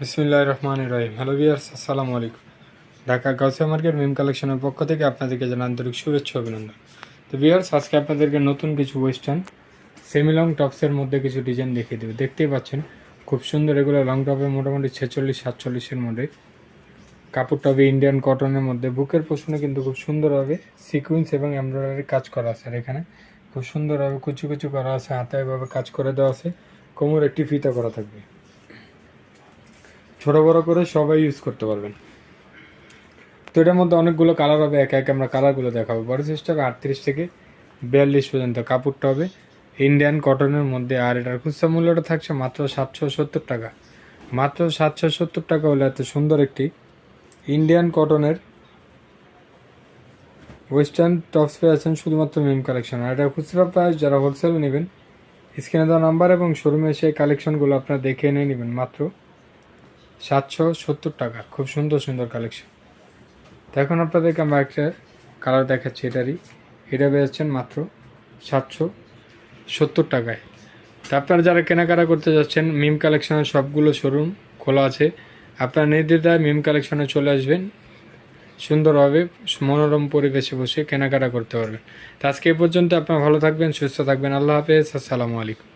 বিসমিল্লাহির রহমানির রহিম। Hello viewers, আসসালামু আলাইকুম। ঢাকা গাউসিয়া মার্কেট মিম কালেকশনের পক্ষ থেকে আপনাদেরকে জানাই আন্তরিক শুভেচ্ছা অভিনন্দন। তো ভিউয়ার্স, আজকে আপনাদেরকে নতুন কিছু ওয়েস্টার্ন সেমি লং টপসের মধ্যে কিছু ডিজাইন দেখিয়ে দেবে। দেখতেই পাচ্ছেন খুব সুন্দর, এগুলো লং টপে মোটামুটি 46-47-এর মধ্যে। কাপড়টা হবে ইন্ডিয়ান কটনের মধ্যে। বুকের পোষণে কিন্তু খুব সুন্দরভাবে সিকুয়েন্স এবং এমব্রয়ডারি কাজ করা আছে। আর এখানে খুব সুন্দরভাবে কুচি কুচি করা আছে, হাতে এভাবে কাজ করে দেওয়া আছে, কোমর একটি ফিতা করা থাকবে। ছোট বড় করে সবাই ইউজ করতে পারবেন। তো এটার মধ্যে অনেকগুলো কালার হবে, একে একে আমরা কালারগুলো দেখাবো। বডি সাইজটা হবে 38 থেকে 42 পর্যন্ত। কাপড়টা হবে ইন্ডিয়ান কটনের মধ্যে। আর এটার খুচরা মূল্যটা থাকছে মাত্র 770 টাকা। মাত্র 770 টাকা হলে এত সুন্দর একটি ইন্ডিয়ান কটনের ওয়েস্টার্ন টপস পেয়ে আছেন শুধুমাত্র মিম কালেকশন। আর এটা খুচরা প্রাইস, যারা হোলসেল নেবেন স্ক্রিনে দেওয়া নাম্বার এবং শোরুমে সেই কালেকশনগুলো আপনারা দেখে নিয়ে নেবেন মাত্র 770 টাকা। খুব সুন্দর সুন্দর কালেকশন। তো এখন আপনাদেরকে আমরা একটা কালার দেখাচ্ছি, এটা পেয়েছেন মাত্র 770 টাকায়। তো আপনারা যারা কেনাকাটা করতে যাচ্ছেন, মিম কালেকশনের সবগুলো শোরুম খোলা আছে। আপনারা নির্দ্বিধায় মিম কালেকশনে চলে আসবেন, সুন্দরভাবে মনোরম পরিবেশে বসে কেনাকাটা করতে পারবেন। তো আজকে এ পর্যন্ত। আপনারা ভালো থাকবেন, সুস্থ থাকবেন। আল্লাহ হাফেজ, আসসালামু আলাইকুম।